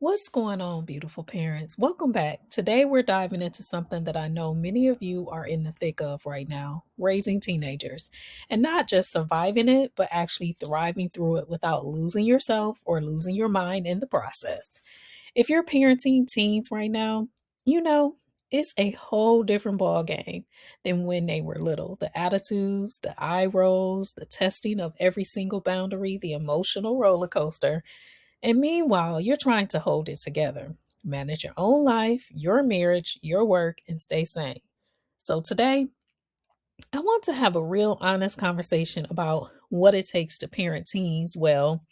What's going on, beautiful parents? Welcome back. Today, we're diving into something that I know many of you are in the thick of right now: raising teenagers. And not just surviving it, but actually thriving through it without losing yourself or losing your mind in the process. If you're parenting teens right now, you know it's a whole different ball game than when they were little. The attitudes, the eye rolls, the testing of every single boundary, the emotional roller coaster. And meanwhile, you're trying to hold it together, manage your own life, your marriage, your work, and stay sane. So today, I want to have a real honest conversation about what it takes to parent teens well,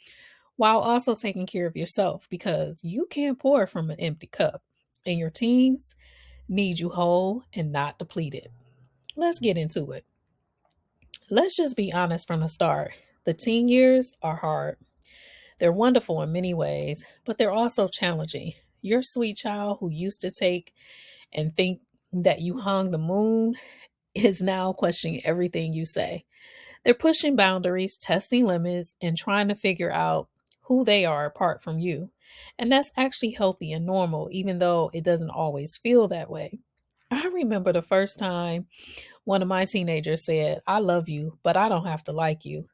while also taking care of yourself, because you can't pour from an empty cup, and your teens need you whole and not depleted. Let's get into it. Let's just be honest from the start. The teen years are hard. They're wonderful in many ways, but they're also challenging. Your sweet child who used to take and think that you hung the moon is now questioning everything you say. They're pushing boundaries, testing limits, and trying to figure out who they are apart from you. And that's actually healthy and normal, even though it doesn't always feel that way. I remember the first time one of my teenagers said, "I love you, but I don't have to like you."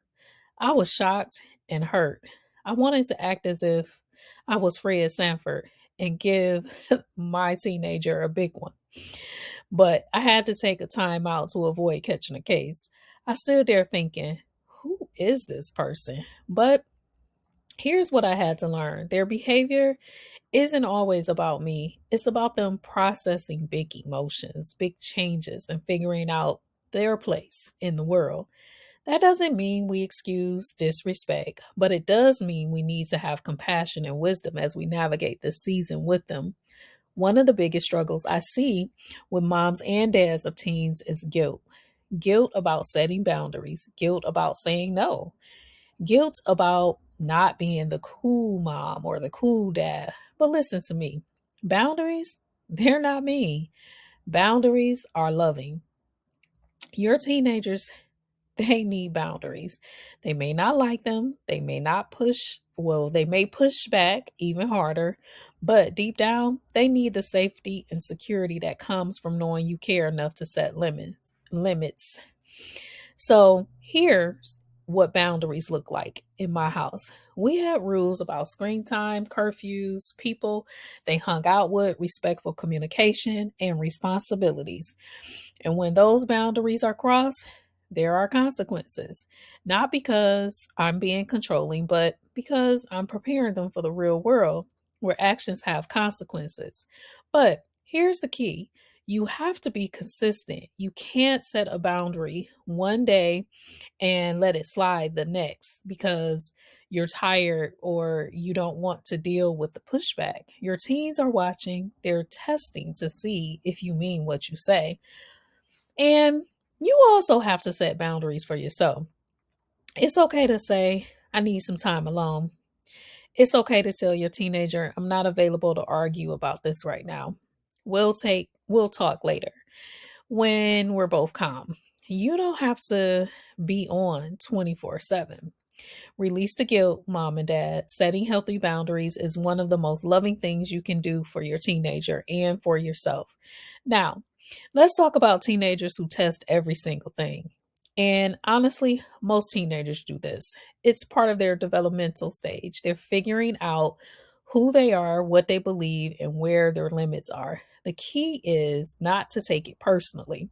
I was shocked and hurt. I wanted to act as if I was Fred Sanford and give my teenager a big one. But I had to take a time out to avoid catching a case. I stood there thinking, who is this person? But here's what I had to learn: their behavior isn't always about me, it's about them processing big emotions, big changes, and figuring out their place in the world. That doesn't mean we excuse disrespect, but it does mean we need to have compassion and wisdom as we navigate this season with them. One of the biggest struggles I see with moms and dads of teens is guilt. Guilt about setting boundaries, guilt about saying no, guilt about not being the cool mom or the cool dad. But listen to me: boundaries, they're not mean. Boundaries are loving. Your teenagers, they need boundaries. They may not like them. They may not push, well, they may push back even harder, but deep down, they need the safety and security that comes from knowing you care enough to set limits. So, here's what boundaries look like in my house. We had rules about screen time, curfews, people they hung out with, respectful communication, and responsibilities. And when those boundaries are crossed, there are consequences. Not because I'm being controlling, but because I'm preparing them for the real world where actions have consequences. But here's the key: you have to be consistent. You can't set a boundary one day and let it slide the next because you're tired or you don't want to deal with the pushback. Your teens are watching, they're testing to see if you mean what you say. And you also have to set boundaries for yourself. It's okay to say, I need some time alone. It's okay to tell your teenager, I'm not available to argue about this right now. We'll talk later when we're both calm. You don't have to be on 24/7. Release the guilt, mom and dad. Setting healthy boundaries is one of the most loving things you can do for your teenager and for yourself. Now, let's talk about teenagers who test every single thing. And honestly, most teenagers do this. It's part of their developmental stage. They're figuring out who they are, what they believe, and where their limits are. The key is not to take it personally.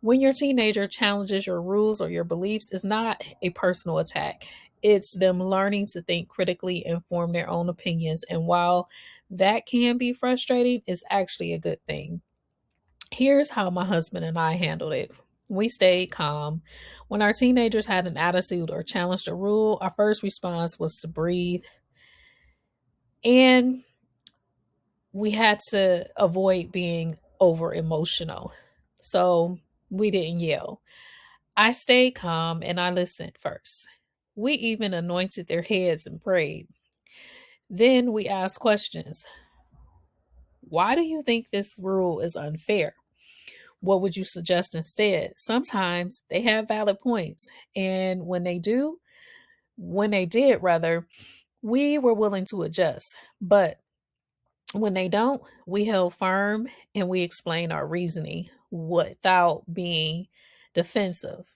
When your teenager challenges your rules or your beliefs, it's not a personal attack. It's them learning to think critically and form their own opinions. And while that can be frustrating, it's actually a good thing. Here's how my husband and I handled it. We stayed calm. When our teenagers had an attitude or challenged a rule, our first response was to breathe. And we had to avoid being over emotional. So we didn't yell. I stayed calm and I listened first. We even anointed their heads and prayed. Then we asked questions. Why do you think this rule is unfair? What would you suggest instead? Sometimes they have valid points. And when they did rather, we were willing to adjust. But When they don't, we held firm and we explain our reasoning without being defensive.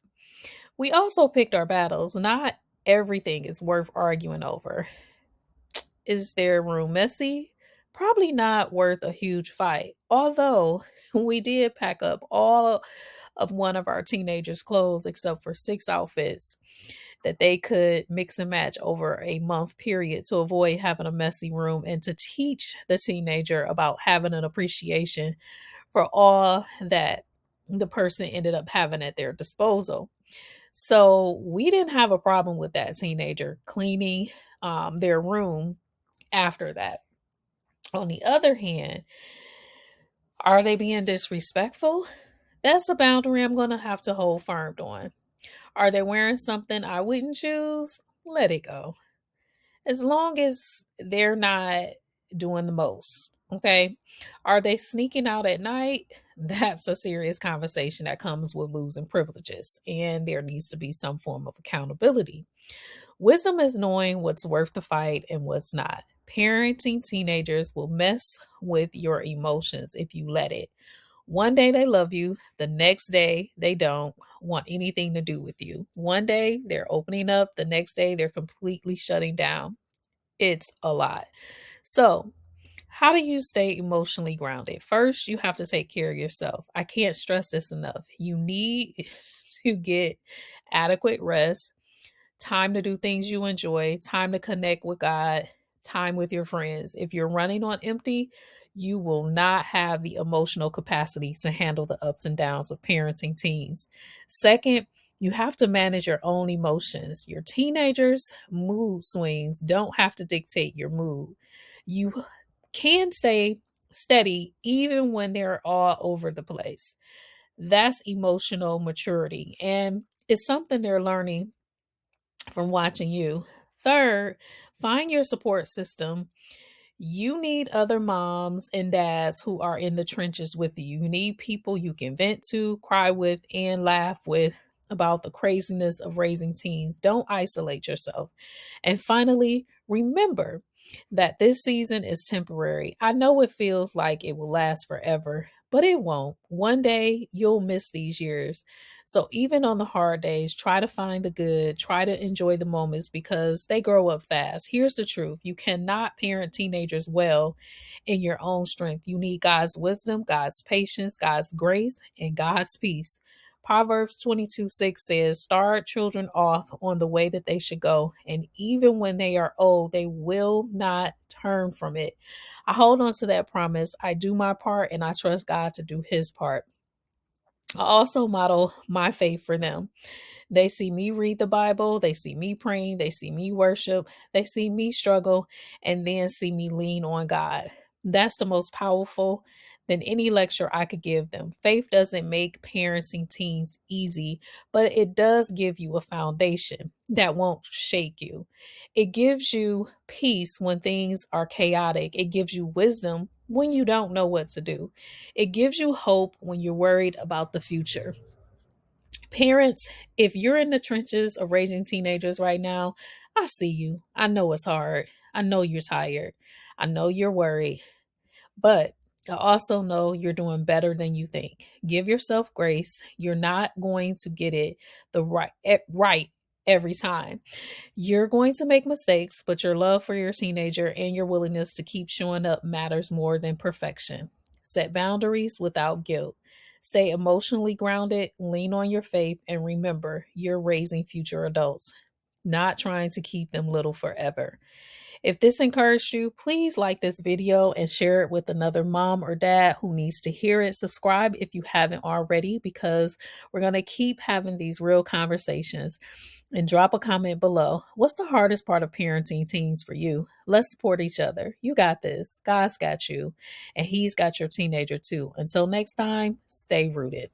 We also picked our battles. Not everything is worth arguing over. Is their room messy? Probably not worth a huge fight. Although we did pack up all of one of our teenagers' clothes except for 6 outfits that they could mix and match over a month period to avoid having a messy room and to teach the teenager about having an appreciation for all that the person ended up having at their disposal. So we didn't have a problem with that teenager cleaning their room after that. On the other hand, are they being disrespectful? That's a boundary I'm going to have to hold firm on. Are they wearing something I wouldn't choose? Let it go. As long as they're not doing the most. Okay. Are they sneaking out at night? That's a serious conversation that comes with losing privileges, and there needs to be some form of accountability. Wisdom is knowing what's worth the fight and what's not. Parenting teenagers will mess with your emotions if you let it. One day they love you, the next day they don't want anything to do with you. One day they're opening up, the next day they're completely shutting down. It's a lot. So, how do you stay emotionally grounded? First, you have to take care of yourself. I can't stress this enough. You need to get adequate rest, time to do things you enjoy, time to connect with God, time with your friends. If you're running on empty, you will not have the emotional capacity to handle the ups and downs of parenting teens. Second, you have to manage your own emotions. Your teenagers' mood swings don't have to dictate your mood. You can stay steady even when they're all over the place. That's emotional maturity. And it's something they're learning from watching you. Third, find your support system. You need other moms and dads who are in the trenches with you. You need people you can vent to, cry with, and laugh with about the craziness of raising teens. Don't isolate yourself. And finally, remember that this season is temporary. I know it feels like it will last forever, but it won't. One day you'll miss these years. So even on the hard days, try to find the good, try to enjoy the moments because they grow up fast. Here's the truth: you cannot parent teenagers well in your own strength. You need God's wisdom, God's patience, God's grace, and God's peace. Proverbs 22:6 says, start children off on the way that they should go, and even when they are old, they will not turn from it. I hold on to that promise. I do my part, and I trust God to do his part. I also model my faith for them. They see me read the Bible, they see me praying, they see me worship, they see me struggle, and then see me lean on God. That's the most powerful than any lecture I could give them. Faith doesn't make parenting teens easy, but it does give you a foundation that won't shake you. It gives you peace when things are chaotic. It gives you wisdom when you don't know what to do. It gives you hope when you're worried about the future. Parents, if you're in the trenches of raising teenagers right now, I see you. I know it's hard. I know you're tired. I know you're worried. But I also know you're doing better than you think. Give yourself grace. You're not going to get it the right every time. You're going to make mistakes, but your love for your teenager and your willingness to keep showing up matters more than perfection. Set boundaries without guilt. Stay emotionally grounded, lean on your faith, and remember you're raising future adults, not trying to keep them little forever. If this encouraged you, please like this video and share it with another mom or dad who needs to hear it. Subscribe if you haven't already, because we're going to keep having these real conversations. And drop a comment below. What's the hardest part of parenting teens for you? Let's support each other. You got this. God's got you, and he's got your teenager too. Until next time, stay rooted.